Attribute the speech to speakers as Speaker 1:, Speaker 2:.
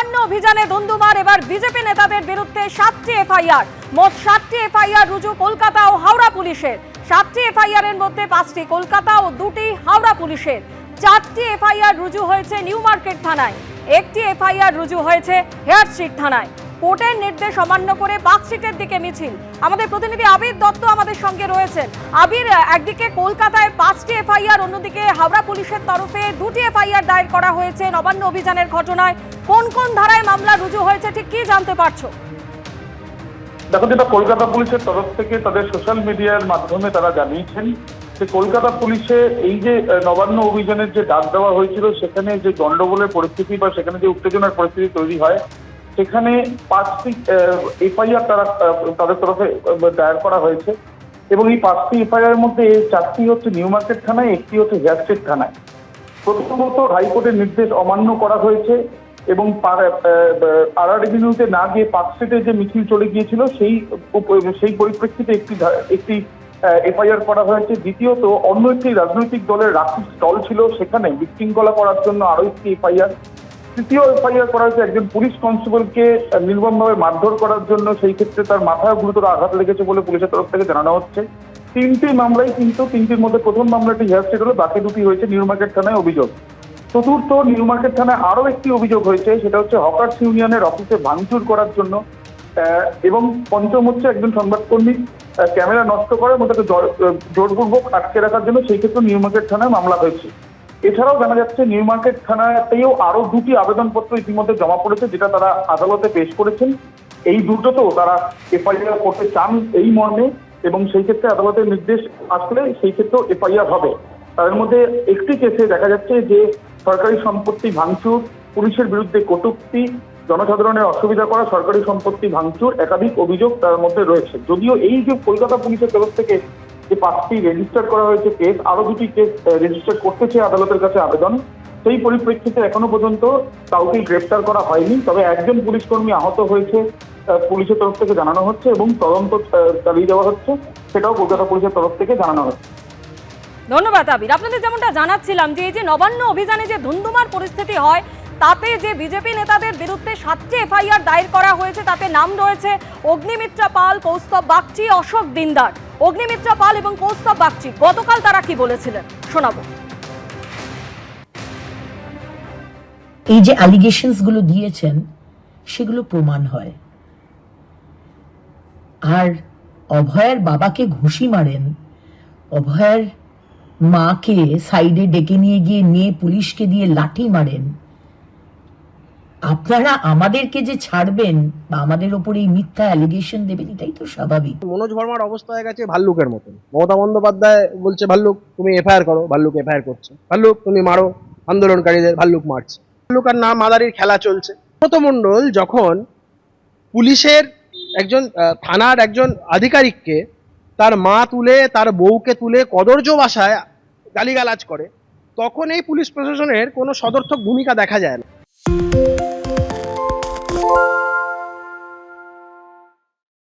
Speaker 1: নবান্ন অভিযানে ধুন্ধুমার, এবার বিজেপি নেতাদের বিরুদ্ধে 7টি এফআইআর। মোট 7টি এফআইআর রুজু কলকাতা ও হাওড়া পুলিশের। 7টি এফআইআর এর মধ্যে 5টি কলকাতা ও 2টি হাওড়া পুলিশের। 4টি এফআইআর রুজু হয়েছে নিউ মার্কেট থানায়, 1টি এফআইআর রুজু হয়েছে হেয়ার স্ট্রিট থানায়। কোর্টের নির্দেশ অমান্য করে পার্কস্ট্রিটের দিকে মিছিল। আমাদের প্রতিনিধি আবির দত্ত আমাদের সঙ্গে রয়েছেন। আবির, একদিকে কলকাতায় 5টি এফআইআর, অন্যদিকে হাওড়া পুলিশের তরফে 2টি এফআইআর দায়ের করা হয়েছে নবান্ন অভিযানের ঘটনায়। কোন কোন ধারায় মামলা রুজু হয়েছে ঠিক কি জানতে পারছো?
Speaker 2: দেখো, যেটা কলকাতা পুলিশের তরফ থেকে তাদের সোশ্যাল মিডিয়ার মাধ্যমে তারা জানিয়েছেন যে কলকাতা পুলিশে এই যে নবান্ন অভিযানের যে ডাক দেওয়া হয়েছিল, সেখানে যে গন্ডগোলের পরিস্থিতি বা সেখানে যে উত্তেজনার পরিস্থিতি তৈরি হয়, সেখানে 5টি এফআইআর তাদের তরফে দায়ের করা হয়েছে। এবং এই 5টি এফআইআর এর মধ্যে 4টি হচ্ছে নিউ মার্কেট থানায়, 1টি হচ্ছে হেয়ার স্ট্রিট থানায়। প্রথমত হাইকোর্টের নির্দেশ অমান্য করা হয়েছে এবং আরআর এভিনিউতে না গিয়ে পার্কস্ট্রিটে যে মিছিল চলে গিয়েছিল সেই পরিপ্রেক্ষিতে একটি এফআইআর করা হয়েছে। দ্বিতীয়ত অন্য একটি রাজনৈতিক দলের রাখি স্টল ছিল, সেখানে বিশৃঙ্খলা করার জন্য আরো একটি এফআইআর। তৃতীয় এফআইআর করা হয়েছে একজন পুলিশ কনস্টেবলকে নির্মমভাবে মারধর করার জন্য, সেই ক্ষেত্রে তার মাথায় গুরুতর আঘাত লেগেছে বলে পুলিশের তরফ থেকে জানানো হচ্ছে। 3টি মামলায়, কিন্তু 3টির মধ্যে প্রথম মামলাটি হেয়ার স্ট্রিট হলো, বাকি 2টি হয়েছে নিউ মার্কেট থানায় অভিযোগ। চতুর্থ, নিউ মার্কেট থানায় আরো একটি অভিযোগ হয়েছে, সেটা হচ্ছে হকার্স ইউনিয়নের অফিসে ভাঙচুর করার জন্য। এবং পঞ্চম হচ্ছে একজন সংবাদকর্মী ক্যামেরা নষ্ট করার মতো জোরপূর্বক আটকে রাখার জন্য, সেই ক্ষেত্রে নিউ মার্কেট থানায় মামলা হয়েছে। এছাড়াও জানা যাচ্ছে নিউ মার্কেট থানাতেও আরো 2টি আবেদনপত্র ইতিমধ্যে জমা পড়েছে, যেটা তারা আদালতে পেশ করেছেন। এই দুটোতেও তারা এফআইআর করতে চান এই মর্মে, এবং সেই ক্ষেত্রে আদালতের নির্দেশ আসলে সেই ক্ষেত্রেও এফআইআর হবে। তাদের মধ্যে একটি কেসে দেখা যাচ্ছে যে সরকারি সম্পত্তি ভাঙচুর, পুলিশের বিরুদ্ধে কটূক্তি, জনসাধারণের অসুবিধা করা, সরকারি সম্পত্তি ভাঙচুর, একাধিক অভিযোগ তার মধ্যে রয়েছে। যদিও এই যে কলকাতা পুলিশের তরফ থেকে যে 5টি রেজিস্টার করা হয়েছে কেস, আরো 2টি কেস রেজিস্টার করতেছে আদালতের কাছে আবেদন, সেই পরিপ্রেক্ষিতে এখনো পর্যন্ত কাউকে গ্রেপ্তার করা হয়নি। তবে একজন পুলিশ কর্মী আহত হয়েছে পুলিশের তরফ থেকে জানানো হচ্ছে, এবং তদন্ত চালিয়ে যাওয়া হচ্ছে, সেটাও কলকাতা পুলিশের তরফ থেকে জানানো হচ্ছে।
Speaker 1: ধন্যবাদ আবির। আপনাদের যেমনটা জানাচ্ছিলাম যে এই যে নবান্ন অভিযানে যে ধুন্ধুমার পরিস্থিতি হয়, তাতে যে বিজেপি নেতাদের বিরুদ্ধে 7টি এফআইআর দায়ের করা হয়েছে, তাতে নাম রয়েছে অগ্নিমিত্রা পাল, কৌস্তব বাগচি, অশোক দিনদার। অগ্নিমিত্রা পাল এবং কৌস্তব বাগচি গতকাল তারা কি বলেছিলেন শোনাবো।
Speaker 3: এই যে অ্যালিগেশনস গুলো দিয়েছেন সেগুলো প্রমাণ হয়। আর অভয়ের বাবাকে ঘুষি মারেন, অভয়ের মাকে সাইডে ডেকে নিয়ে গিয়ে মেয়ে পুলিশকে দিয়ে লাঠি মারেন। আপনারা আমাদেরকে যে ছাড়বেন বা আমাদের ওপর এই মিথ্যা অ্যালিগেশন দেবেন, এটাই তো স্বাভাবিক।
Speaker 4: মনোজ ভার্মার অবস্থা হয়ে গেছে ভাল্লুকের মতন। মমতা বন্দ্যোপাধ্যায় বলছে ভাল্লুক তুমি এফআইআর করো, ভাল্লুক এফআইআর করছে। ভাল্লুক তুমি মারো আন্দোলনকারীদের, ভাল্লুক মারছে। ভাল্লুক আর না মাদারির খেলা চলছে। ব্রত মণ্ডল যখন পুলিশের একজন থানার একজন আধিকারিককে তার মা তুলে, তার বউকে তুলে কদর্য ভাষায় গালিগালাজ করে, তখন এই পুলিশ প্রশাসনের কোনো সদর্থক ভূমিকা দেখা যায় না।